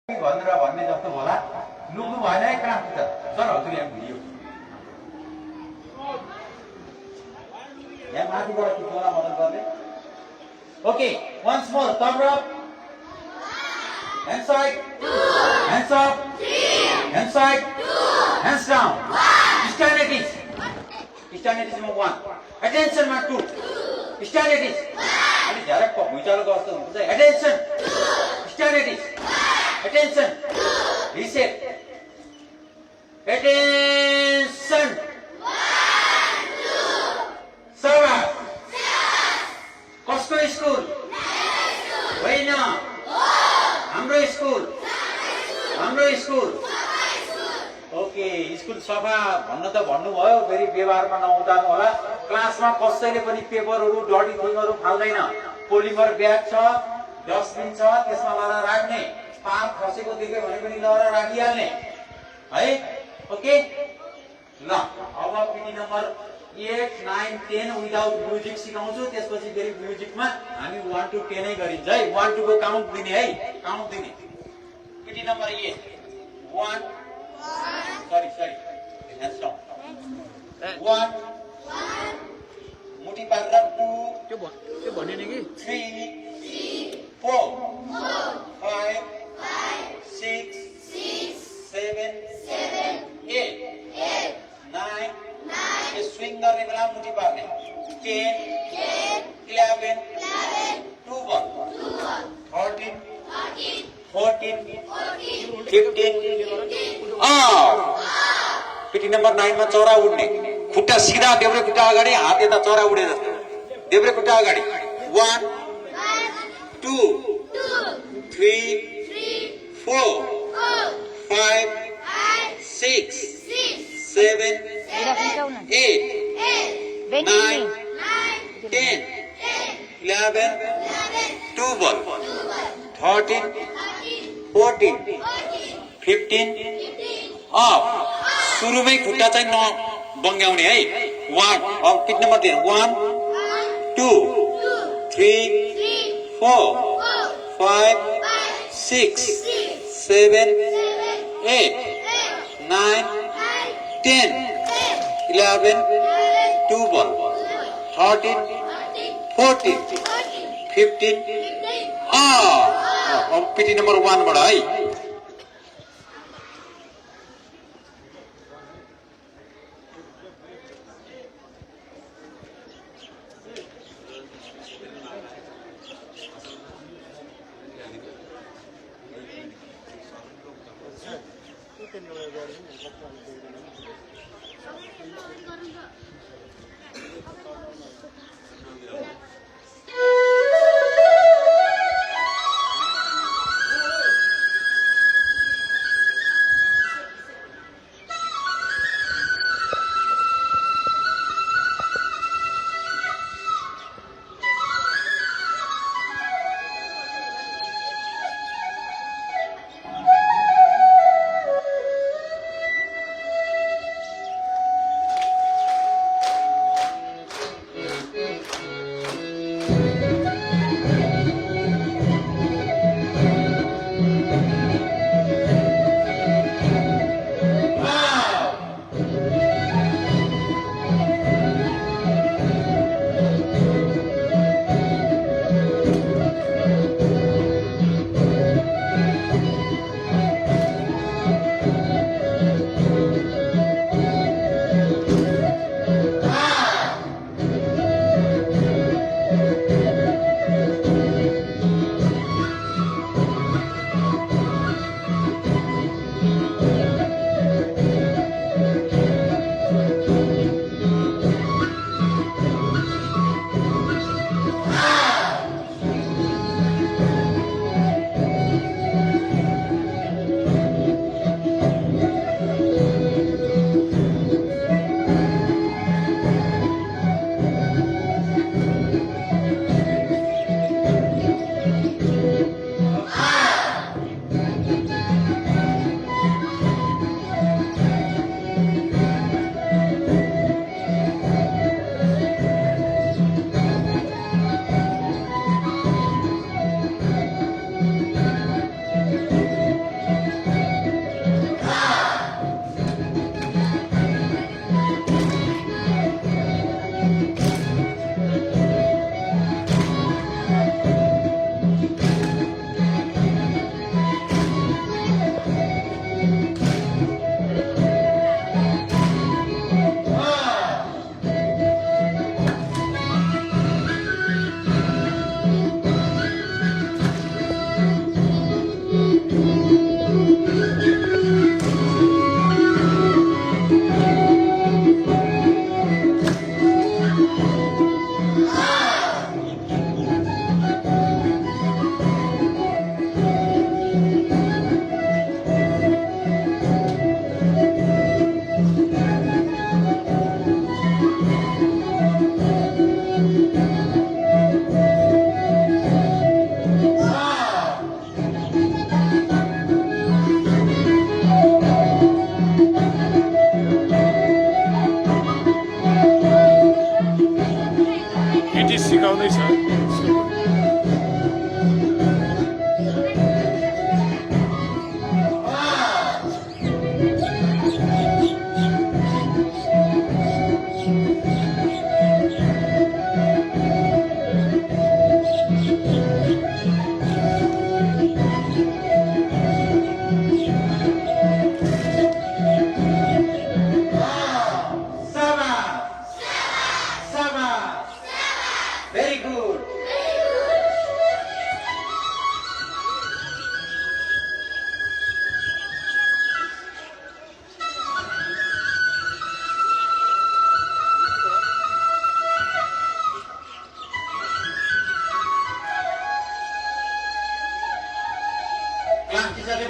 भनेर भन्ने जस्तो होला लुक्नु भएन है कहाँ पुग्छ सर हजुर यहाँ भिडियो यहाँ माथिबाट खिच्नुलाई मद्दत गर्ने okay once more thumb up hand side hands up hand side hands down stand at ease number 1 attention mark 2 stand at ease अनि झ्यारक भुइँचालोको जस्तो हुन्छ attention stand at ease attention reset attention Sabas कसको school होइन हाम्रो school okay school सफा भन्न त भन्नुभयो फेरि व्यवहारमा नउतार्नु होला क्लासमा कसैले पनि पेपरहरू डटी थिङहरू फाल्दैन पोलिमर ब्याग छ डस्टबिन छ त्यसमा लगाएर राख्ने पार खसेको देख्यो भने पनि लगाएर राखिहाल्ने है ओके ल अब पिटी नम्बर 8 9 10 विदाउट म्युजिक सिकाउँछु त्यसपछि फेरि म्युजिकमा हामी 1 to 10 नै गरिन्छ है 1 2 को काउन्ट दिने है काउन्ट दिने पिटी नम्बर 8 1 सरी ह्यान्ड्स डाउन 1 मुठी पारेर 2 त्यो भन्ने नि कि 3 4 5 6 7 8 9 स्विङ गर्ने बेला मुठी पार्ने 10 11 2 बल 13 14 15 पिटी नम्बर 9 मा चरा उड्ने खुट्टा सिधा देब्रे खुट्टा अगाडि हात यता चरा उडे जस्तो देब्रे खुट्टा अगाडि 1 2 3 4 5 6 7 8 9 10 11 2 ball 13 14 15 अफ सुरुमै खुट्टा चाहिँ नबङ्ग्याउने है 1 अब पिट नम्बर 10 1 2 3 4 5 6 7 8 9 10 11 2 ball 13 14 15 अब पिटी नम्बर 1 बाट है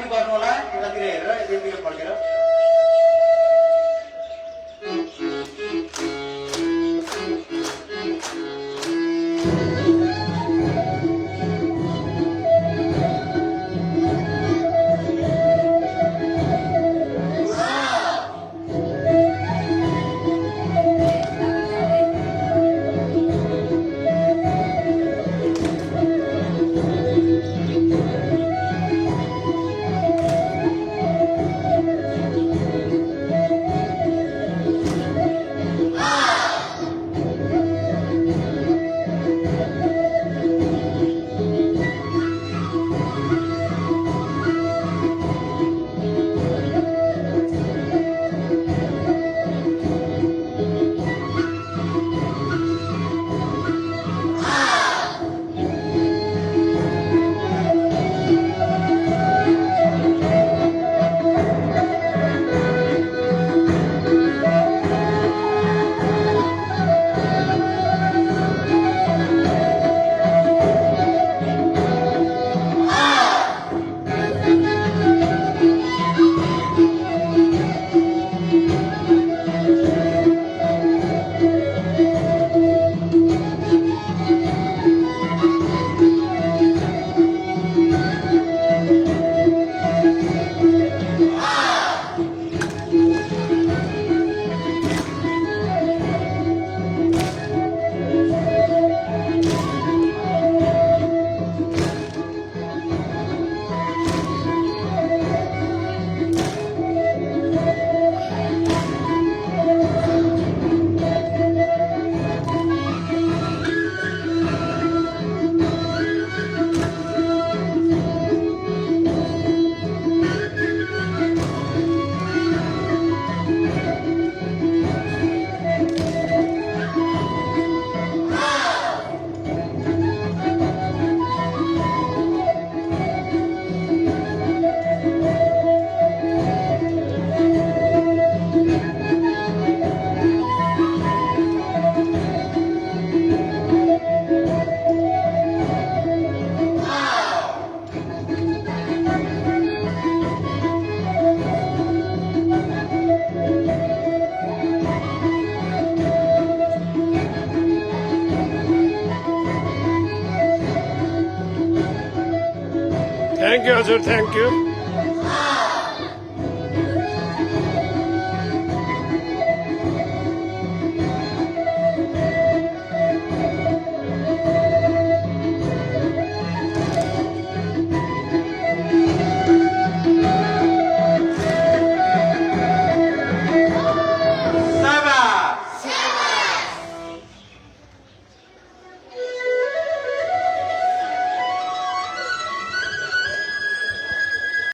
पनि गर्नु होला यतातिर हेरेर यतातिर फर्केर Thank you, Azur. Thank you.